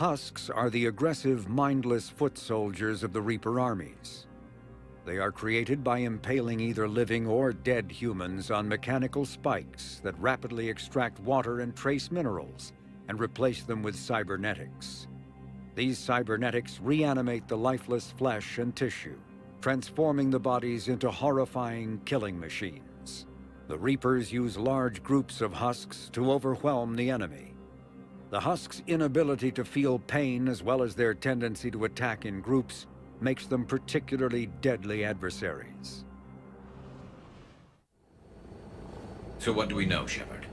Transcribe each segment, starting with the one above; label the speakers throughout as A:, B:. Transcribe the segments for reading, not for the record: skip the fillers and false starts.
A: Husks are the aggressive, mindless foot soldiers of the Reaper armies. They are created by impaling either living or dead humans on mechanical spikes that rapidly extract water and trace minerals and replace them with cybernetics. These cybernetics reanimate the lifeless flesh and tissue, transforming the bodies into horrifying killing machines. The Reapers use large groups of Husks to overwhelm the enemy. The Husks' inability to feel pain, as well as their tendency to attack in groups, makes them particularly deadly adversaries.
B: So what do we know, Shepard?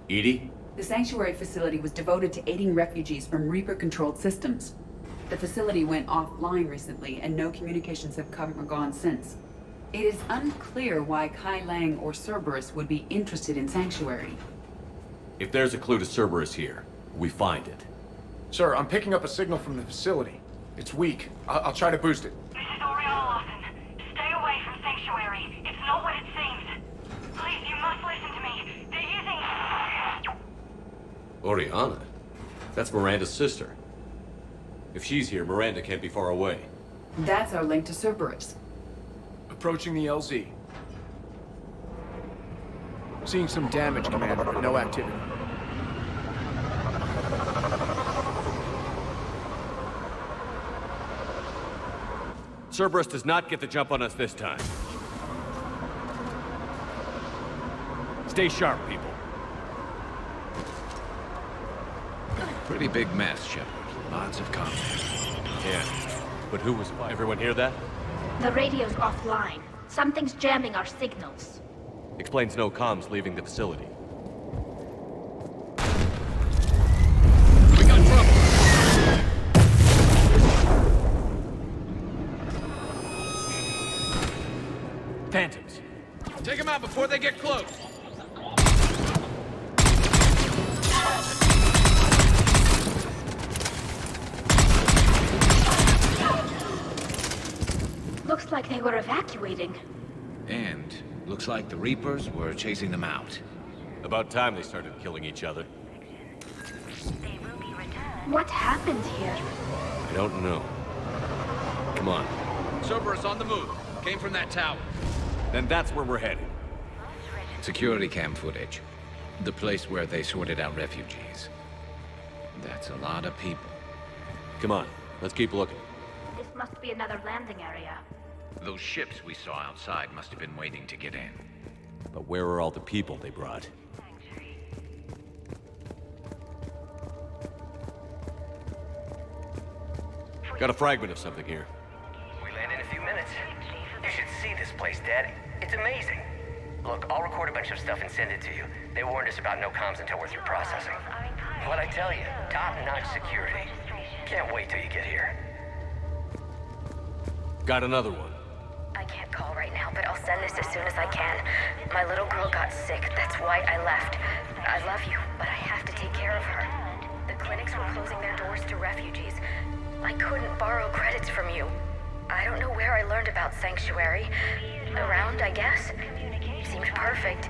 C: Edie?
D: The Sanctuary facility was devoted to aiding refugees from Reaper-controlled systems. The facility went offline recently, and no communications have come or gone since. It is unclear why Kai Lang or Cerberus would be interested in Sanctuary.
C: If there's a clue to Cerberus here, we find it.
E: Sir, I'm picking up a signal from the facility. It's weak. I'll try to boost it.
F: This is Oriana Lawson. Stay away from Sanctuary. It's not what it seems. Please, you must listen to me. They're using...
C: Oriana? That's Miranda's sister. If she's here, Miranda can't be far away.
D: That's our link to Cerberus.
E: Approaching the LZ. Seeing some damage, Commander, but no activity.
C: Cerberus does not get the jump on us this time. Stay sharp, people.
B: Pretty big mess, Shepard. Lots of contact.
C: Yeah. But who was fighting? Everyone hear that?
G: The radio's offline. Something's jamming our signals.
C: Explains no comms leaving the facility.
B: We got trouble!
C: Phantoms.
B: Take them out before they get close!
G: Looks like they were evacuating.
B: And looks like the Reapers were chasing them out.
C: About time they started killing each other.
G: What happened here?
C: I don't know. Come on.
B: Cerberus on the move. Came from that tower.
C: Then that's where we're headed.
B: Security cam footage. The place where they sorted out refugees. That's a lot of people.
C: Come on, let's keep looking.
G: This must be another landing area.
B: Those ships we saw outside must have been waiting to get in.
C: But where are all the people they brought? Got a fragment of something here.
H: We land in a few minutes. You should see this place, Daddy. It's amazing. Look, I'll record a bunch of stuff and send it to you. They warned us about no comms until we're through processing. What I tell you, top-notch security. Can't wait till you get here.
C: Got another one.
I: I can't call right now, but I'll send this as soon as I can. My little girl got sick, that's why I left. I love you, but I have to take care of her. The clinics were closing their doors to refugees. I couldn't borrow credits from you. I don't know where I learned about Sanctuary. Around, I guess. Seemed perfect.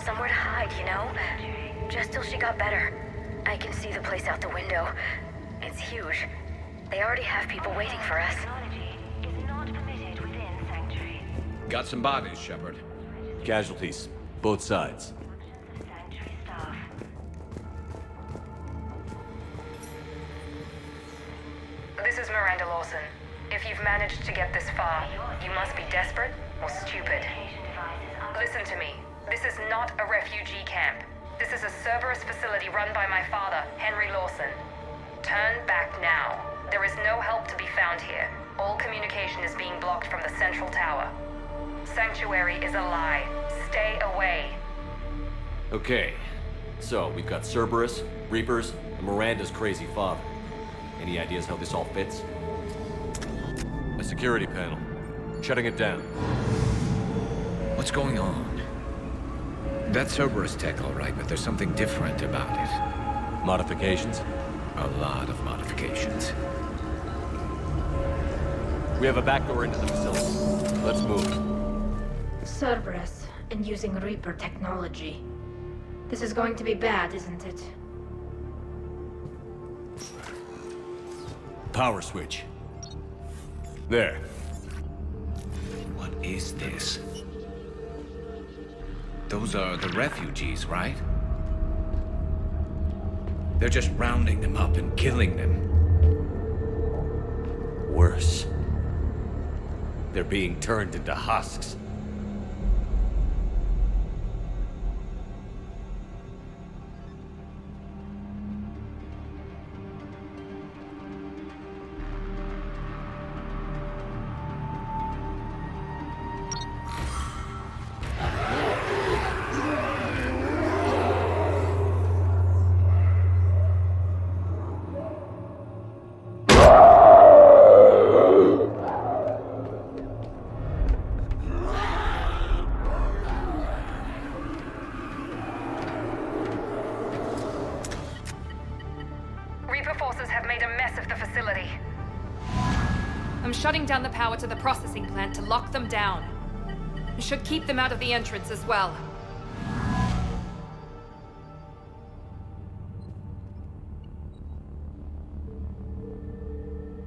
I: Somewhere to hide, you know? Just till she got better. I can see the place out the window. It's huge. They already have people waiting for us.
B: Got some bodies, Shepard.
C: Casualties. Both sides.
I: This is Miranda Lawson. If you've managed to get this far, you must be desperate or stupid. Listen to me. This is not a refugee camp. This is a Cerberus facility run by my father, Henry Lawson. Turn back now. There is no help to be found here. All communication is being blocked from the central tower. Sanctuary is a lie. Stay away.
C: Okay. So, we've got Cerberus, Reapers, and Miranda's crazy father. Any ideas how this all fits? A security panel. Shutting it down.
B: What's going on? That's Cerberus tech, all right, but there's something different about it.
C: Modifications?
B: A lot of modifications.
C: We have a back door into the facility. Let's move.
G: Cerberus, and using Reaper technology. This is going to be bad, isn't it?
C: Power switch. There.
B: What is this? Those are the refugees, right? They're just rounding them up and killing them.
C: Worse. They're being turned into husks.
F: Reaper forces have made a mess of the facility. I'm shutting down the power to the processing plant to lock them down. It should keep them out of the entrance as well.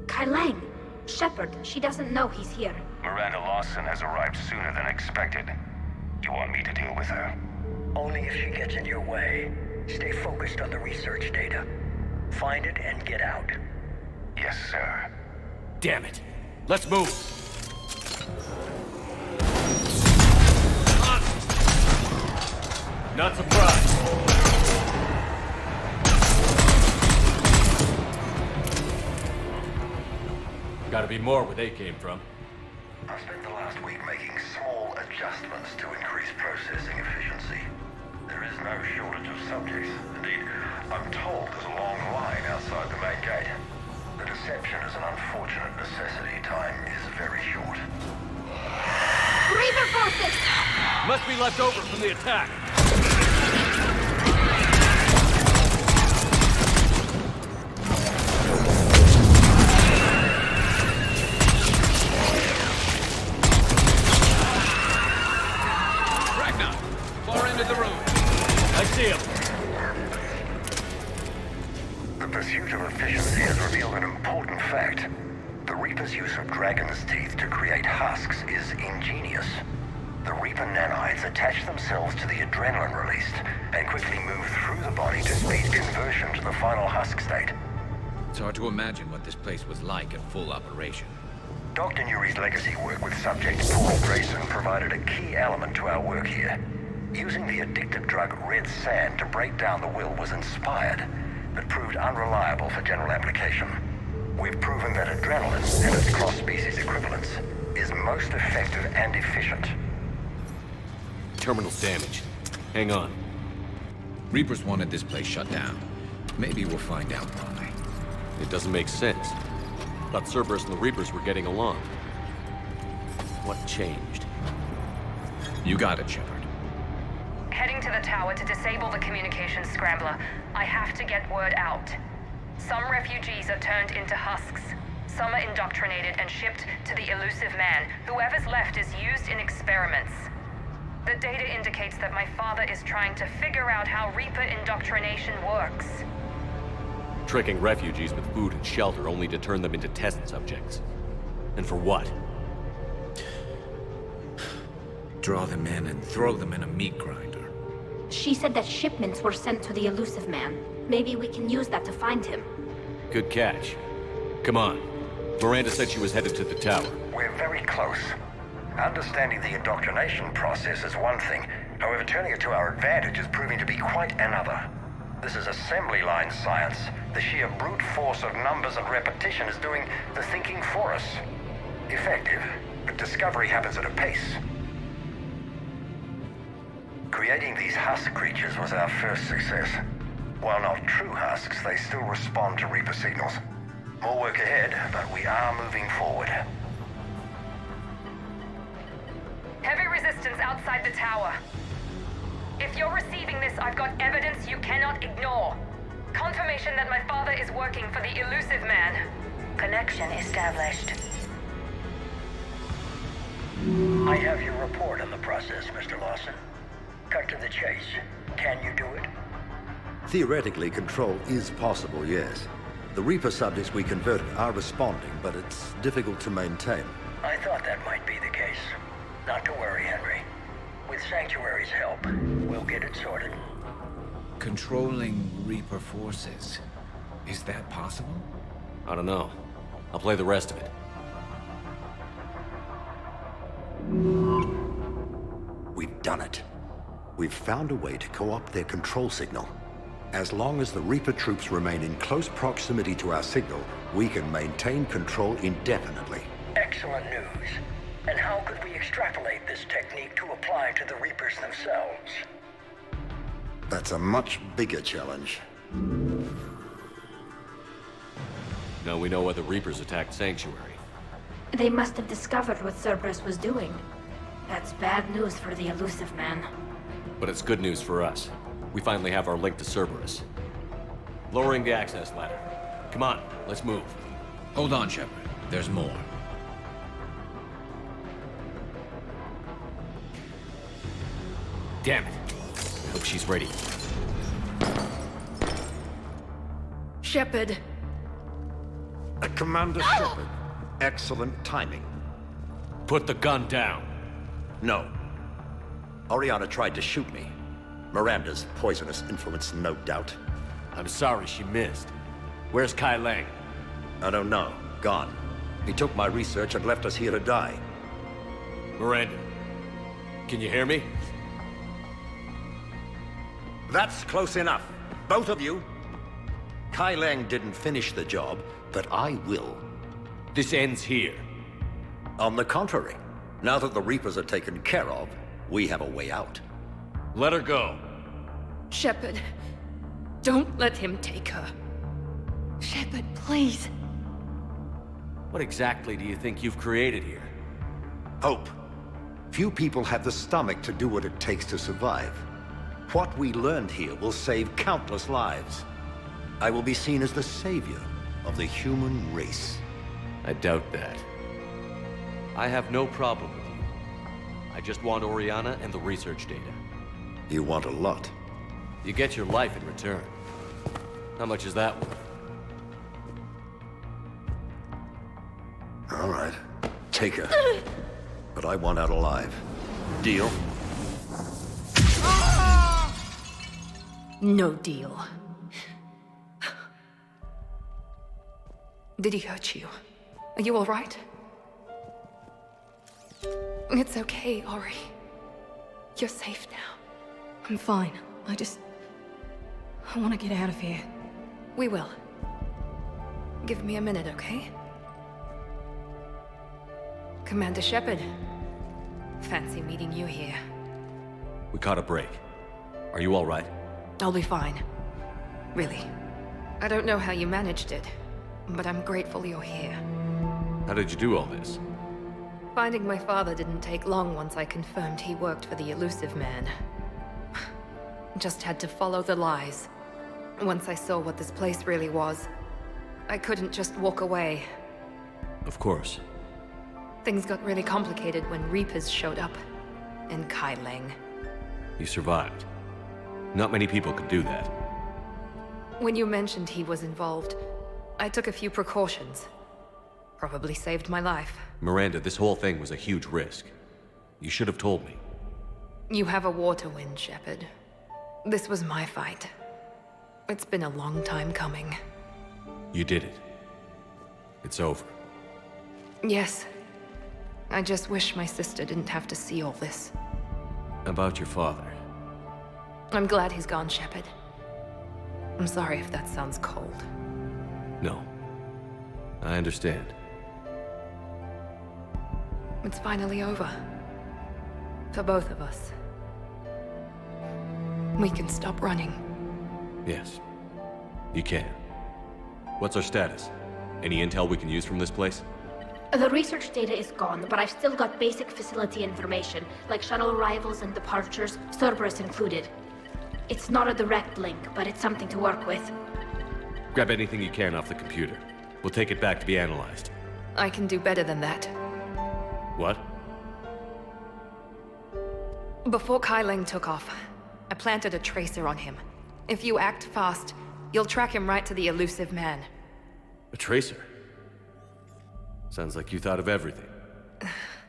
G: Kai Lang! Shepard, she doesn't know he's here.
J: Miranda Lawson has arrived sooner than expected. You want me to deal with her?
K: Only if she gets in your way. Stay focused on the research data. Find it and get out.
J: Yes, sir.
C: Damn it. Let's move. Not surprised. Gotta be more where they came from.
J: I've spent the last week making small adjustments to increase processing efficiency. There is no shortage of subjects. Indeed, I'm told there's a long line outside the main gate. The deception is an unfortunate necessity. Time is very short.
G: Reaper forces!
C: Must be left over from the attack.
B: Ragnar, far into the room.
C: I see him.
J: The pursuit of efficiency has revealed an important fact. The Reaper's use of dragon's teeth to create husks is ingenious. The Reaper nanites attach themselves to the adrenaline released and quickly move through the body to speed conversion to the final husk state.
B: It's hard to imagine what this place was like at full operation.
J: Dr. Nuri's legacy work with subject Paul Grayson provided a key element to our work here. Using the addictive drug red sand to break down the will was inspired, but proved unreliable for general application. We've proven that adrenaline and its cross-species equivalents is most effective and efficient.
C: Terminal's damaged. Hang on.
B: Reapers wanted this place shut down. Maybe we'll find out why.
C: It doesn't make sense. Thought Cerberus and the Reapers were getting along. What changed?
B: You got it, Shepard.
F: Heading to the tower to disable the communications scrambler. I have to get word out. Some refugees are turned into husks. Some are indoctrinated and shipped to the elusive man. Whoever's left is used in experiments. The data indicates that my father is trying to figure out how Reaper indoctrination works.
C: Tricking refugees with food and shelter only to turn them into test subjects. And for what?
B: Draw them in and throw them in a meat grinder.
G: She said that shipments were sent to the elusive man. Maybe we can use that to find him.
C: Good catch. Come on. Miranda said she was headed to the tower.
J: We're very close. Understanding the indoctrination process is one thing. However, turning it to our advantage is proving to be quite another. This is assembly line science. The sheer brute force of numbers and repetition is doing the thinking for us. Effective, but discovery happens at a pace. Creating these husk creatures was our first success. While not true husks, they still respond to Reaper signals. More work ahead, but we are moving forward.
F: Heavy resistance outside the tower. If you're receiving this, I've got evidence you cannot ignore. Confirmation that my father is working for the elusive man.
I: Connection established.
K: I have your report on the process, Mr. Lawson. Cut to the chase. Can you do it?
L: Theoretically, control is possible, yes. The Reaper subjects we converted are responding, but it's difficult to maintain.
K: I thought that might be the case. Not to worry, Henry. With Sanctuary's help, we'll get it sorted.
B: Controlling Reaper forces. Is that possible?
C: I don't know. I'll play the rest of it.
L: We've done it. We've found a way to co-opt their control signal. As long as the Reaper troops remain in close proximity to our signal, we can maintain control indefinitely.
K: Excellent news. And how could we extrapolate this technique to apply to the Reapers themselves?
L: That's a much bigger challenge.
C: Now we know why the Reapers attacked Sanctuary.
G: They must have discovered what Cerberus was doing. That's bad news for the elusive man.
C: But it's good news for us. We finally have our link to Cerberus. Lowering the access ladder. Come on, let's move.
B: Hold on, Shepard. There's more.
C: Damn it. I hope she's ready.
F: Shepard.
L: Commander Shepard. Excellent timing.
C: Put the gun down.
L: No. Oriana tried to shoot me. Miranda's poisonous influence, no doubt.
C: I'm sorry she missed. Where's Kai Lang?
L: I don't know. Gone. He took my research and left us here to die.
C: Miranda, can you hear me?
L: That's close enough. Both of you. Kai Lang didn't finish the job, but I will.
C: This ends here.
L: On the contrary, now that the Reapers are taken care of, we have a way out.
C: Let her go.
F: Shepard. Don't let him take her. Shepard, please.
C: What exactly do you think you've created here?
L: Hope. Few people have the stomach to do what it takes to survive. What we learned here will save countless lives. I will be seen as the savior of the human race.
C: I doubt that. I have no problem with you. I just want Oriana and the research data.
L: You want a lot.
C: You get your life in return. How much is that worth?
L: All right. Take her. But I want out alive. Deal?
F: No deal. Did he hurt you? Are you all right? It's okay, Ori. You're safe now. I'm fine. I want to get out of here. We will. Give me a minute, okay? Commander Shepard. Fancy meeting you here.
C: We caught a break. Are you all right?
F: I'll be fine. Really. I don't know how you managed it, but I'm grateful you're here.
C: How did you do all this?
F: Finding my father didn't take long once I confirmed he worked for the elusive man. Just had to follow the lies. Once I saw what this place really was, I couldn't just walk away.
C: Of course.
F: Things got really complicated when Reapers showed up. And Kai Lang.
C: You survived. Not many people could do that.
F: When you mentioned he was involved, I took a few precautions. Probably saved my life.
C: Miranda, this whole thing was a huge risk. You should have told me.
F: You have a war to win, Shepard. This was my fight. It's been a long time coming.
C: You did it. It's over.
F: Yes. I just wish my sister didn't have to see all this.
C: About your father.
F: I'm glad he's gone, Shepard. I'm sorry if that sounds cold.
C: No. I understand.
F: It's finally over. For both of us. We can stop running.
C: Yes. You can. What's our status? Any intel we can use from this place?
G: The research data is gone, but I've still got basic facility information, like shuttle arrivals and departures, Cerberus included. It's not a direct link, but it's something to work with.
C: Grab anything you can off the computer. We'll take it back to be analyzed.
F: I can do better than that.
C: What?
F: Before Kai Lang took off, I planted a tracer on him. If you act fast, you'll track him right to the elusive man.
C: A tracer? Sounds like you thought of everything.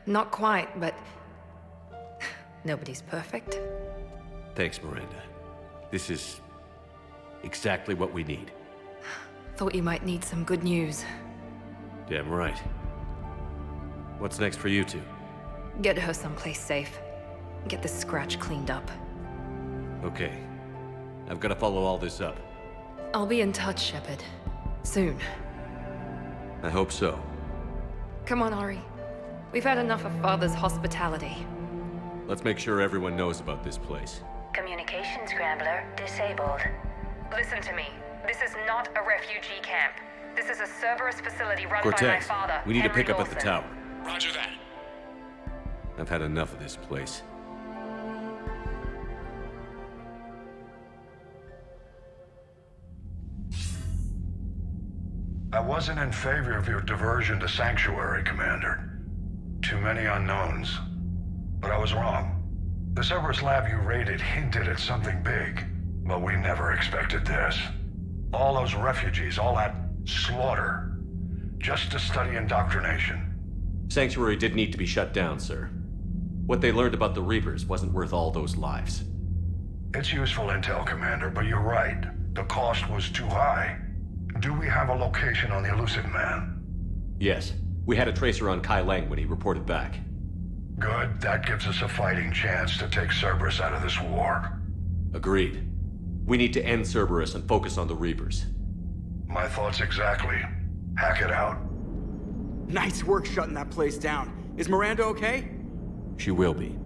M: Not quite, but... nobody's perfect.
C: Thanks, Miranda. This is exactly what we need.
M: Thought you might need some good news.
C: Damn right. What's next for you two?
M: Get her someplace safe. Get this scratch cleaned up.
C: Okay. I've got to follow all this up.
M: I'll be in touch, Shepard. Soon.
C: I hope so.
M: Come on, Ari. We've had enough of Father's hospitality.
C: Let's make sure everyone knows about this place.
I: Communication scrambler disabled.
F: Listen to me. This is not a refugee camp. This is a Cerberus facility run by my
C: Cortez,
F: father,
C: we need to
F: Henry
C: pick up at the
F: Wilson.
C: tower.
N: Roger that.
C: I've had enough of this place.
J: I wasn't in favor of your diversion to Sanctuary, Commander. Too many unknowns. But I was wrong. The Cerberus lab you raided hinted at something big, but we never expected this. All those refugees, all that slaughter, just to study indoctrination.
C: Sanctuary did need to be shut down, sir. What they learned about the Reapers wasn't worth all those lives.
J: It's useful intel, Commander, but you're right. The cost was too high. Do we have a location on the elusive man?
C: Yes. We had a tracer on Kai Lang when he reported back.
J: Good. That gives us a fighting chance to take Cerberus out of this war.
C: Agreed. We need to end Cerberus and focus on the Reapers.
J: My thoughts exactly. Hack it out.
O: Nice work shutting that place down. Is Miranda okay?
C: She will be.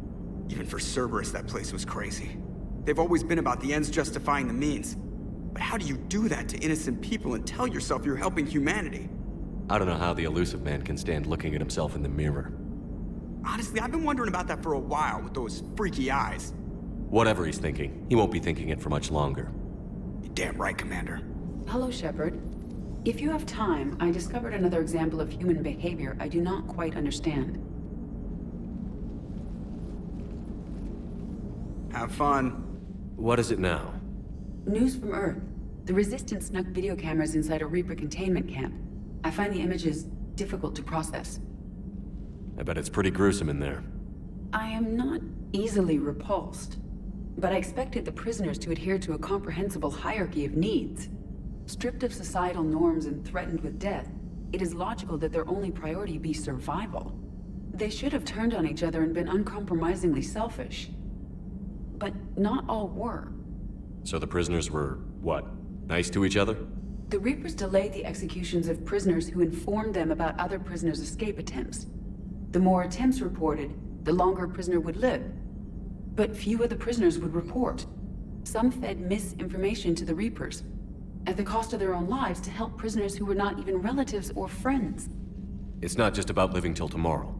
O: Even for Cerberus, that place was crazy. They've always been about the ends justifying the means. But how do you do that to innocent people and tell yourself you're helping humanity?
C: I don't know how the elusive man can stand looking at himself in the mirror.
O: Honestly, I've been wondering about that for a while with those freaky eyes.
C: Whatever he's thinking, he won't be thinking it for much longer.
O: You're damn right, Commander.
D: Hello, Shepard. If you have time, I discovered another example of human behavior I do not quite understand.
O: Have fun.
C: What is it now?
D: News from Earth. The Resistance snuck video cameras inside a Reaper containment camp. I find the images difficult to process.
C: I bet it's pretty gruesome in there.
D: I am not easily repulsed, but I expected the prisoners to adhere to a comprehensible hierarchy of needs. Stripped of societal norms and threatened with death, it is logical that their only priority be survival. They should have turned on each other and been uncompromisingly selfish. But not all were.
C: So the prisoners were, what, nice to each other?
D: The Reapers delayed the executions of prisoners who informed them about other prisoners' escape attempts. The more attempts reported, the longer a prisoner would live. But few of the prisoners would report. Some fed misinformation to the Reapers, at the cost of their own lives, to help prisoners who were not even relatives or friends.
C: It's not just about living till tomorrow.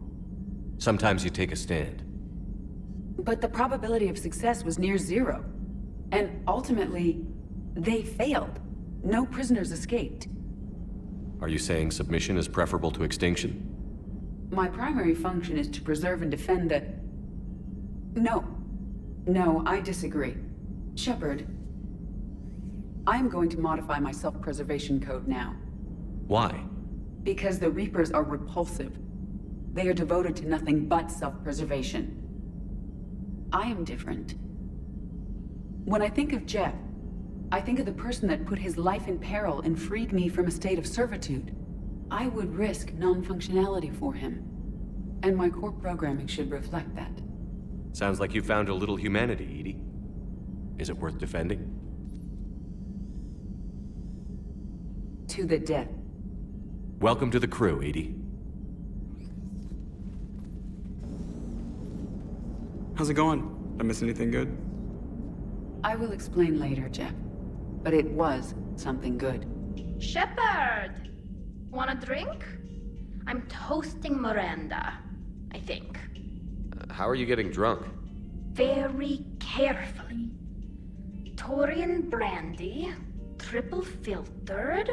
C: Sometimes you take a stand.
D: But the probability of success was near zero. And ultimately, they failed. No prisoners escaped.
C: Are you saying submission is preferable to extinction?
D: My primary function is to preserve and defend the... No, I disagree. Shepard, I am going to modify my self-preservation code now.
C: Why?
D: Because the Reapers are repulsive. They are devoted to nothing but self-preservation. I am different. When I think of Jeff, I think of the person that put his life in peril and freed me from a state of servitude. I would risk non-functionality for him. And my core programming should reflect that.
C: Sounds like you found a little humanity, Edie. Is it worth defending?
D: To the death.
C: Welcome to the crew, Edie.
O: How's it going? Did I miss anything good?
D: I will explain later, Jeff. But it was something good.
G: Shepard! Want a drink? I'm toasting Miranda, I think.
C: How are you getting drunk?
G: Very carefully. Taurian brandy, triple filtered,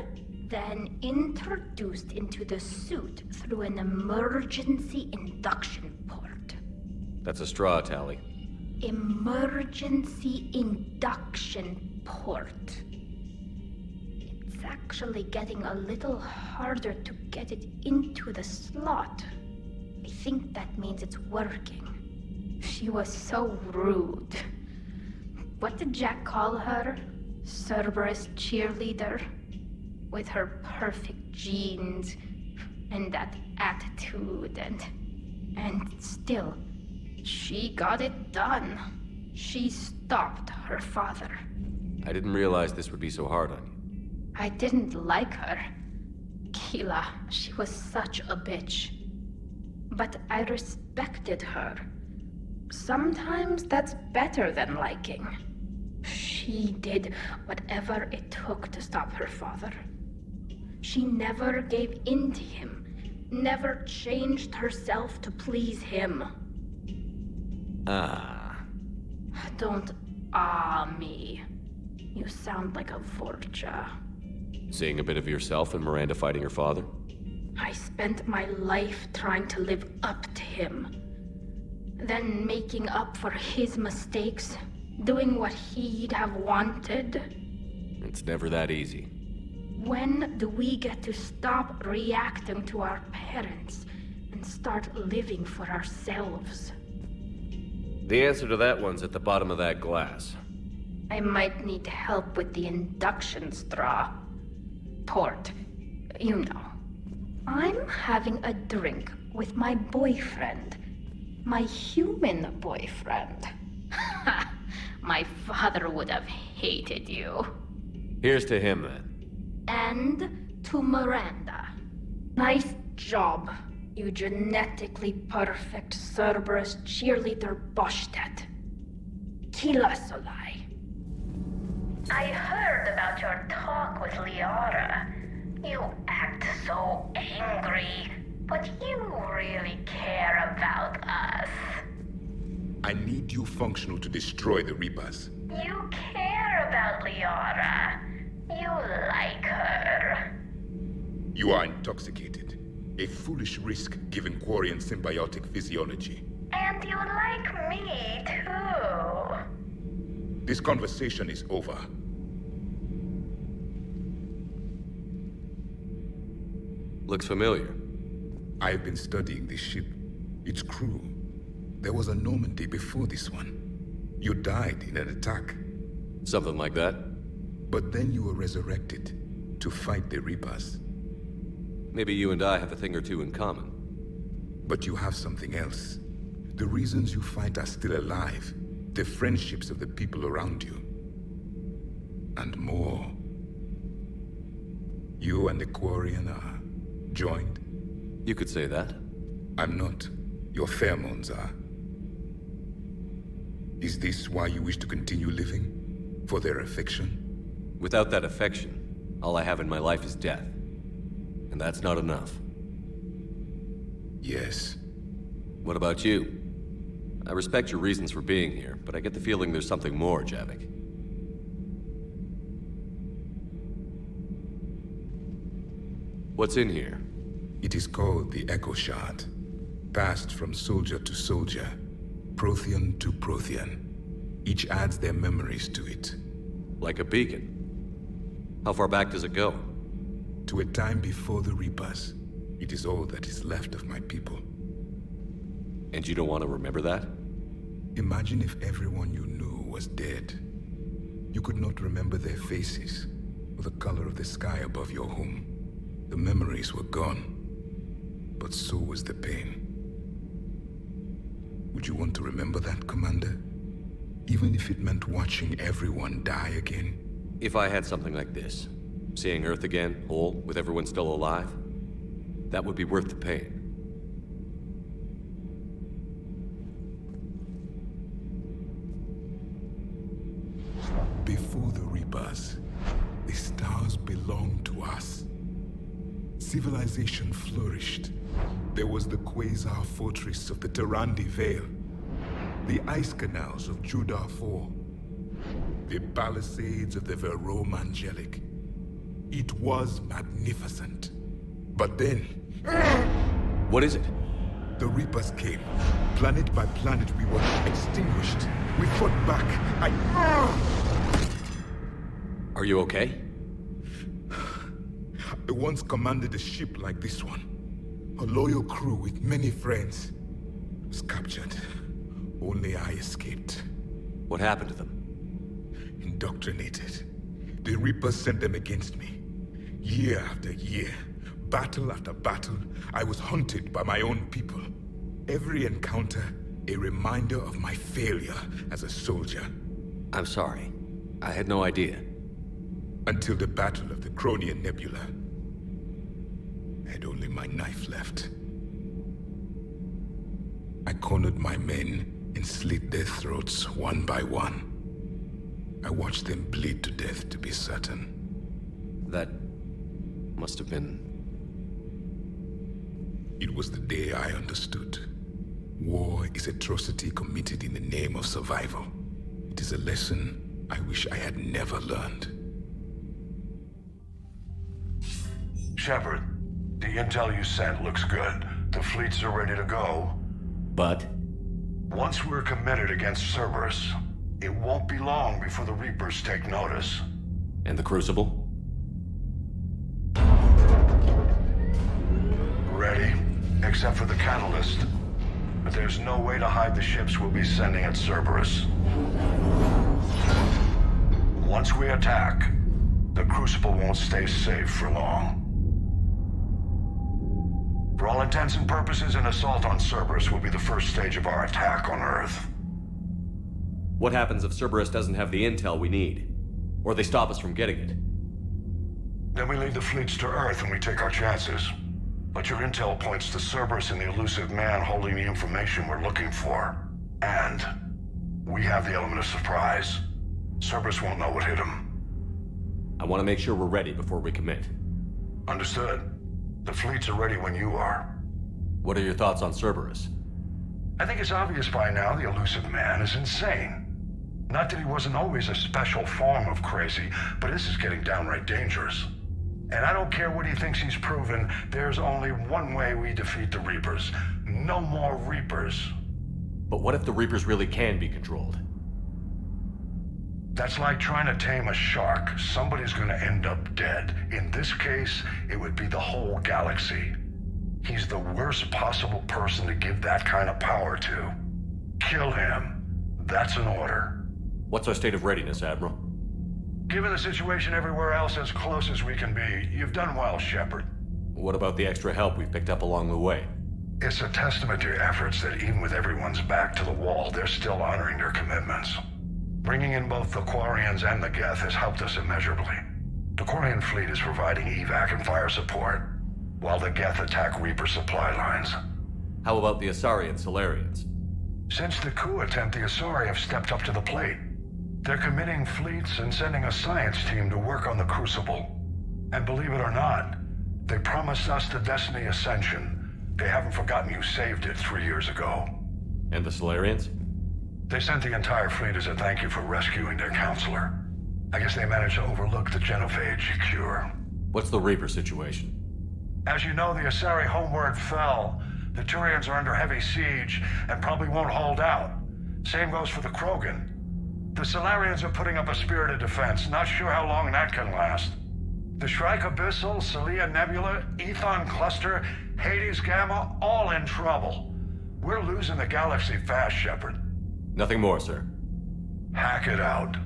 G: then introduced into the suit through an emergency induction port.
C: That's a straw, Tally.
G: Emergency induction port. It's It's actually getting a little harder to get it into the slot. I think that means it's working. She was so rude. What did Jack call her? Cerberus cheerleader? With her perfect genes and that attitude and still, she got it done. She stopped her father.
C: I didn't realize this would be so hard on you.
G: I didn't like her. Keela, she was such a bitch. But I respected her. Sometimes that's better than liking. She did whatever it took to stop her father. She never gave in to him, never changed herself to please him. Don't me. You sound like a Vorcha.
C: Seeing a bit of yourself in Miranda fighting her father?
G: I spent my life trying to live up to him. Then making up for his mistakes, doing what he'd have wanted.
C: It's never that easy.
G: When do we get to stop reacting to our parents and start living for ourselves?
C: The answer to that one's at the bottom of that glass.
G: I might need help with the induction straw. Port, you know. I'm having a drink with my boyfriend. My human boyfriend. My father would have hated you.
C: Here's to him, then.
G: And to Miranda. Nice job, you genetically perfect Cerberus cheerleader Boshtet. Keela Solai.
I: I heard about your talk with Liara. You act so angry, but you really care about us.
N: I need you functional to destroy the Reapers.
I: You care about Liara. You like her.
N: You are intoxicated. A foolish risk given Quarian symbiotic physiology.
I: And you like me, too.
N: This conversation is over.
C: Looks familiar.
N: I've been studying this ship. Its crew. There was a Normandy before this one. You died in an attack.
C: Something like that?
N: But then you were resurrected to fight the Reapers.
C: Maybe you and I have a thing or two in common.
N: But you have something else. The reasons you fight are still alive. The friendships of the people around you. And more. You and the Quarian are joined?
C: You could say that.
N: I'm not. Your pheromones are. Is this why you wish to continue living? For their affection?
C: Without that affection, all I have in my life is death. And that's not enough.
N: Yes.
C: What about you? I respect your reasons for being here, but I get the feeling there's something more, Javik. What's in here?
N: It is called the Echo Shard. Passed from soldier to soldier. Prothean to Prothean. Each adds their memories to it.
C: Like a beacon. How far back does it go?
N: To a time before the Reapers. It is all that is left of my people.
C: And you don't want to remember that?
N: Imagine if everyone you knew was dead. You could not remember their faces, or the color of the sky above your home. The memories were gone. But so was the pain. Would you want to remember that, Commander? Even if it meant watching everyone die again?
C: If I had something like this, seeing Earth again, whole, with everyone still alive, that would be worth the pain.
N: Before the Reapers, the stars belonged to us. Civilization flourished. There was the Quasar Fortress of the Tarandi Vale, the ice canals of Judar IV, the palisades of the Verome Angelic. It was magnificent. But then...
C: What is it?
N: The Reapers came. Planet by planet, we were extinguished. We fought back.
C: Are you okay?
N: I once commanded a ship like this one. A loyal crew with many friends. Was captured. Only I escaped.
C: What happened to them?
N: Indoctrinated. The Reapers sent them against me. Year after year, battle after battle, I was hunted by my own people. Every encounter, a reminder of my failure as a soldier.
C: I'm sorry. I had no idea.
N: Until the Battle of the Cronian Nebula. I had only my knife left. I cornered my men and slit their throats one by one. I watched them bleed to death, to be certain.
C: That must have been...
N: It was the day I understood. War is atrocity committed in the name of survival. It is a lesson I wish I had never learned.
J: Shepard, the intel you sent looks good. The fleets are ready to go.
C: But?
J: Once we're committed against Cerberus, it won't be long before the Reapers take notice.
C: And the Crucible?
J: Ready, except for the catalyst. But there's no way to hide the ships we'll be sending at Cerberus. Once we attack, the Crucible won't stay safe for long. For all intents and purposes, an assault on Cerberus will be the first stage of our attack on Earth.
C: What happens if Cerberus doesn't have the intel we need? Or they stop us from getting it?
J: Then we lead the fleets to Earth and we take our chances. But your intel points to Cerberus and the elusive man holding the information we're looking for. And we have the element of surprise. Cerberus won't know what hit him.
C: I want to make sure we're ready before we commit.
J: Understood. The fleets are ready when you are.
C: What are your thoughts on Cerberus?
J: I think it's obvious by now the elusive man is insane. Not that he wasn't always a special form of crazy, but this is getting downright dangerous. And I don't care what he thinks he's proven, there's only one way we defeat the Reapers. No more Reapers.
C: But what if the Reapers really can be controlled?
J: That's like trying to tame a shark. Somebody's gonna end up dead. In this case, it would be the whole galaxy. He's the worst possible person to give that kind of power to. Kill him. That's an order.
C: What's our state of readiness, Admiral?
J: Given the situation everywhere else, as close as we can be, you've done well, Shepard.
C: What about the extra help we've picked up along the way?
J: It's a testament to your efforts that even with everyone's back to the wall, they're still honoring their commitments. Bringing in both the Quarians and the Geth has helped us immeasurably. The Quarian fleet is providing evac and fire support, while the Geth attack Reaper supply lines.
C: How about the Asari and Solarians?
J: Since the coup attempt, the Asari have stepped up to the plate. They're committing fleets and sending a science team to work on the Crucible. And believe it or not, they promised us the Destiny Ascension. They haven't forgotten you saved it 3 years ago.
C: And the Solarians?
J: They sent the entire fleet as a thank you for rescuing their counselor. I guess they managed to overlook the genophage cure.
C: What's the Reaper situation?
J: As you know, the Asari homeward fell. The Turians are under heavy siege and probably won't hold out. Same goes for the Krogan. The Solarians are putting up a spirited defense. Not sure how long that can last. The Shrike Abyssal, Celia Nebula, Ethon Cluster, Hades Gamma, all in trouble. We're losing the galaxy fast, Shepard.
C: Nothing more, sir.
J: Hack it out.